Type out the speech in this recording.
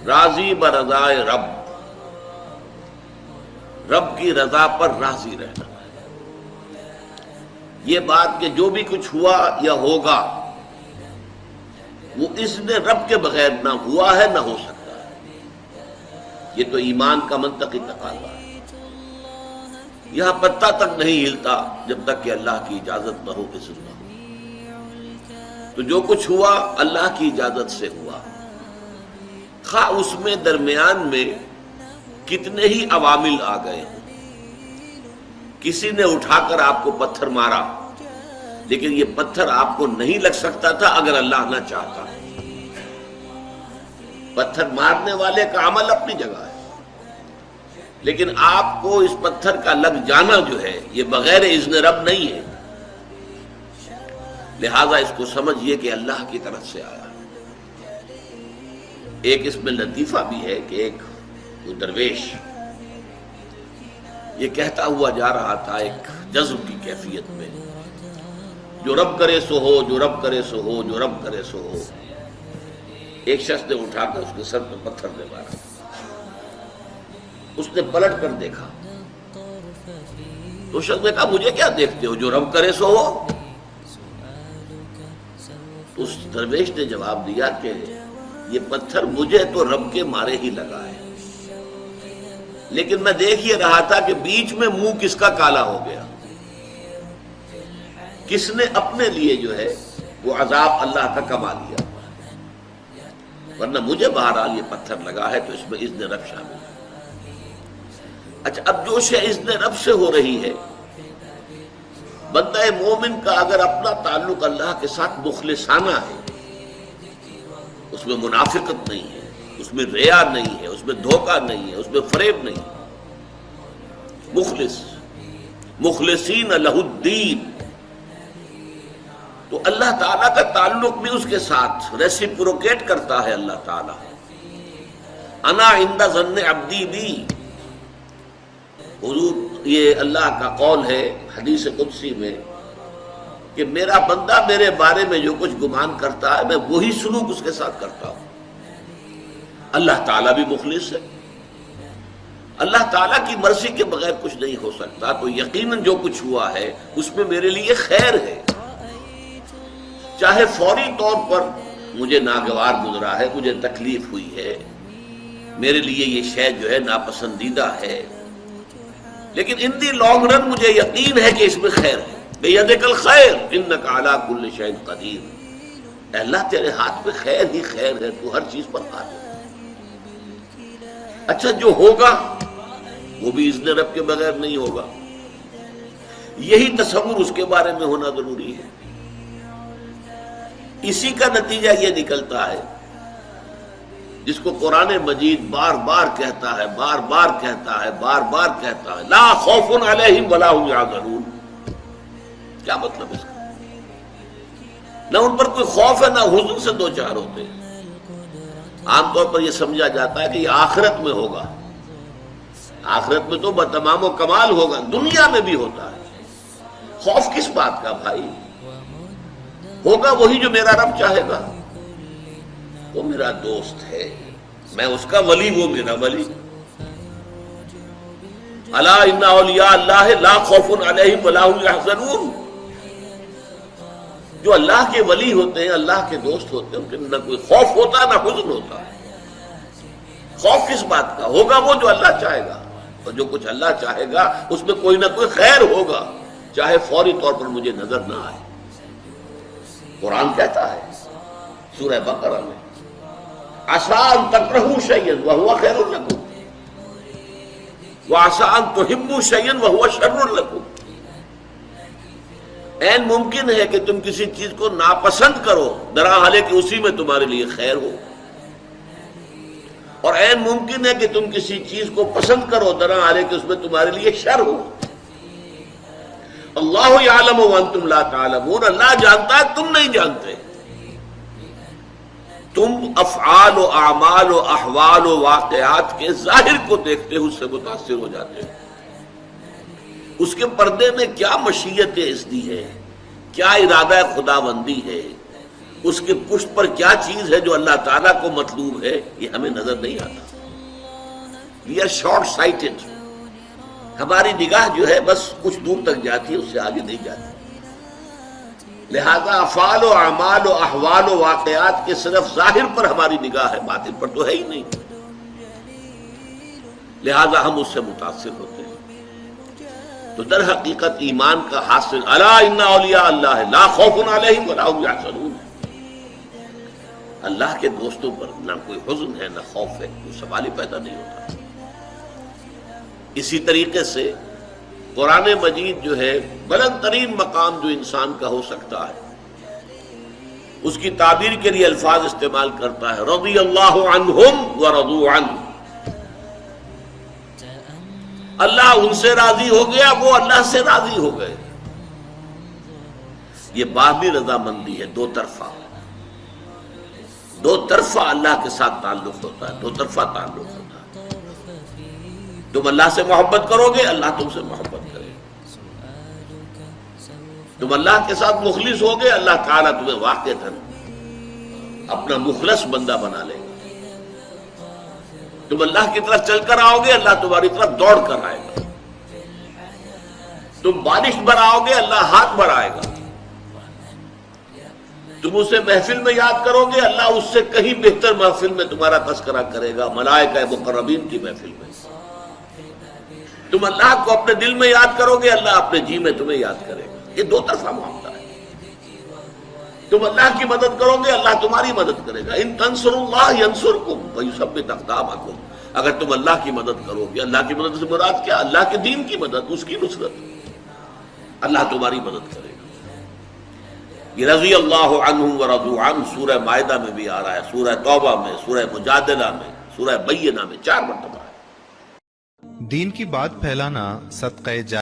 راضی برضائے رب، رب کی رضا پر راضی رہنا ہے۔ یہ بات کہ جو بھی کچھ ہوا یا ہوگا وہ اذن رب کے بغیر نہ ہوا ہے نہ ہو سکتا ہے، یہ تو ایمان کا منطقی تقاضا ہے۔ یہاں پتہ تک نہیں ہلتا جب تک کہ اللہ کی اجازت نہ ہو، اذن نہ ہو۔ تو جو کچھ ہوا اللہ کی اجازت سے ہوا، خواہ اس میں درمیان میں کتنے ہی عوامل آ گئے ہوں۔ کسی نے اٹھا کر آپ کو پتھر مارا، لیکن یہ پتھر آپ کو نہیں لگ سکتا تھا اگر اللہ نہ چاہتا۔ پتھر مارنے والے کا عمل اپنی جگہ ہے، لیکن آپ کو اس پتھر کا لگ جانا جو ہے یہ بغیر اذن رب نہیں ہے، لہذا اس کو سمجھیے کہ اللہ کی طرف سے آیا۔ ایک اس میں لطیفہ بھی ہے کہ ایک درویش یہ کہتا ہوا جا رہا تھا ایک جذب کی کیفیت میں، جو رب کرے سو ہو، جو رب کرے سو ہو، جو رب کرے سو ہو۔ ایک شخص نے اٹھا کر اس کے سر پہ پتھر دے مارا۔ اس نے پلٹ کر دیکھا تو شخص نے کہا مجھے کیا دیکھتے ہو، جو رب کرے سو ہو۔ اس درویش نے جواب دیا کہ یہ پتھر مجھے تو رب کے مارے ہی لگا ہے، لیکن میں دیکھ یہ رہا تھا کہ بیچ میں منہ کس کا کالا ہو گیا، کس نے اپنے لیے جو ہے وہ عذاب اللہ کا کما لیا، ورنہ مجھے بہرحال یہ پتھر لگا ہے تو اس میں اذن رب شامل ہے۔ اچھا، اب جو شے اذن رب سے ہو رہی ہے، بندہ مومن کا اگر اپنا تعلق اللہ کے ساتھ مخلصانہ ہے، اس میں منافقت نہیں ہے، اس میں ریا نہیں ہے، اس میں دھوکہ نہیں ہے، اس میں فریب نہیں ہے، مخلصین لہ الدین، تو اللہ تعالیٰ کا تعلق بھی اس کے ساتھ ریسیپروکیٹ کرتا ہے۔ اللہ تعالیٰ انا عند ظن عبدی بی، حضور یہ اللہ کا قول ہے حدیث قدسی میں کہ میرا بندہ میرے بارے میں جو کچھ گمان کرتا ہے میں وہی سلوک اس کے ساتھ کرتا ہوں۔ اللہ تعالیٰ بھی مخلص ہے، اللہ تعالیٰ کی مرضی کے بغیر کچھ نہیں ہو سکتا، تو یقیناً جو کچھ ہوا ہے اس میں میرے لیے خیر ہے، چاہے فوری طور پر مجھے ناگوار گزرا ہے، مجھے تکلیف ہوئی ہے، میرے لیے یہ شے جو ہے ناپسندیدہ ہے، لیکن ان دی لانگ رن مجھے یقین ہے کہ اس میں خیر ہے۔ بِیَدِکَ الْخَیْرُ إِنَّکَ عَلَىٰ کُلِّ شَیْءٍ قَدِیرٌ، اے اللہ تیرے ہاتھ میں خیر ہی خیر ہے، تو ہر چیز پر قادر ہے۔ اچھا، جو ہوگا وہ بھی اذن رب کے بغیر نہیں ہوگا، یہی تصور اس کے بارے میں ہونا ضروری ہے۔ اسی کا نتیجہ یہ نکلتا ہے جس کو قرآن مجید بار بار کہتا ہے، بار بار کہتا ہے، بار بار کہتا ہے، لا خوف علیہم ولا هم یحزنون۔ کیا مطلب اس کا؟ نہ ان پر کوئی خوف ہے نہ حزن سے دو چار ہوتے ہیں۔ عام طور پر یہ سمجھا جاتا ہے کہ یہ آخرت میں ہوگا، آخرت میں تو بتمام و کمال ہوگا، دنیا میں بھی ہوتا ہے۔ خوف کس بات کا بھائی؟ ہوگا وہی جو میرا رب چاہے گا، وہ میرا دوست ہے، میں اس کا ولی، وہ میرا ولی۔ الا ان اولیاء اللہ لا خوف علیہم ولا هم یحزنون، جو اللہ کے ولی ہوتے ہیں، اللہ کے دوست ہوتے ہیں، ان کے نہ کوئی خوف ہوتا نہ حزن ہوتا۔ خوف کس بات کا؟ ہوگا وہ جو اللہ چاہے گا، اور جو کچھ اللہ چاہے گا اس میں کوئی نہ کوئی خیر ہوگا، چاہے فوری طور پر مجھے نظر نہ آئے۔ قرآن کہتا ہے سورہ بقرہ میں عسیٰ ان تکرہوا شیئا وہو خیر لکم وعسیٰ ان تحبوا شیئا وہو شر لکم، عین ممکن ہے کہ تم کسی چیز کو ناپسند کرو درحال کہ اسی میں تمہارے لیے خیر ہو، اور عین ممکن ہے کہ تم کسی چیز کو پسند کرو درحال کہ اس میں تمہارے لیے شر ہو۔ اللہ یعلم وانتم لا تعلمون، اللہ جانتا ہے تم نہیں جانتے۔ تم افعال و اعمال و احوال و واقعات کے ظاہر کو دیکھتے ہو، اس سے متاثر ہو جاتے ہو، اس کے پردے میں کیا مشیت اذنی ہے، کیا ارادہ خداوندی ہے، اس کے پشت پر کیا چیز ہے جو اللہ تعالیٰ کو مطلوب ہے، یہ ہمیں نظر نہیں آتا. We are short sighted. ہماری نگاہ جو ہے بس کچھ دور تک جاتی ہے، اس سے آگے نہیں جاتی. لہذا افعال و اعمال و احوال و واقعات کے صرف ظاہر پر ہماری نگاہ ہے، باطن پر تو ہے ہی نہیں. لہذا ہم اس سے متاثر ہوتے ہیں. تو در حقیقت ایمان کا حاصل الا ان اولیاء اللہ لا خوف علیہم ولا هم یحزنون. اللہ کے دوستوں پر نہ کوئی حزن ہے نہ خوف ہے، کوئی سوال ہی پیدا نہیں ہوتا. اسی طریقے سے قرآن مجید جو ہے بلند ترین مقام جو انسان کا ہو سکتا ہے، اس کی تعبیر کے لیے الفاظ استعمال کرتا ہے رضی اللہ عنہم ورضوا عنہ. اللہ ان سے راضی ہو گیا، وہ اللہ سے راضی ہو گئے. یہ باہمی رضامندی ہے، دو طرفہ اللہ کے ساتھ تعلق ہوتا ہے، دو طرفہ تعلق ہوتا ہے. تم اللہ سے محبت کرو گے، اللہ تم سے محبت کرے گا. تم اللہ کے ساتھ مخلص ہوگے، اللہ تعالیٰ تمہیں واقعتاً اپنا مخلص بندہ بنا لے گا. تم اللہ کی طرف چل کر آؤ گے، اللہ تمہاری طرف دوڑ کر آئے گا. تم بارش برآؤ گے، اللہ ہاتھ بڑھائے گا. تم اسے محفل میں یاد کرو گے، اللہ اس سے کہیں بہتر محفل میں تمہارا تذکرہ کرے گا، ملائکہ مقربین کی محفل میں. تم اللہ کو اپنے دل میں یاد کرو گے، اللہ اپنے جی میں تمہیں یاد کرے گا. یہ دو طرفہ معاملہ ہے. تم اللہ کی مدد کرو گے، اللہ تمہاری مدد کرے گا. ان تنصروا اللہ ینصرکم ویثبت اقدامکم. اگر تم اللہ کی مدد کرو گے، اللہ کی مدد سے مراد کیا؟ اللہ کے دین کی مدد، اس کی نصرت. اللہ تمہاری مدد کرے گا. یہ رضی اللہ عنہم ورضوا عنہ سورہ مائدہ میں بھی آ رہا ہے، سورہ توبہ میں، سورہ مجادلہ میں، سورہ بینہ میں 4 مرتبہ ہے. دین کی بات پھیلانا صدقہ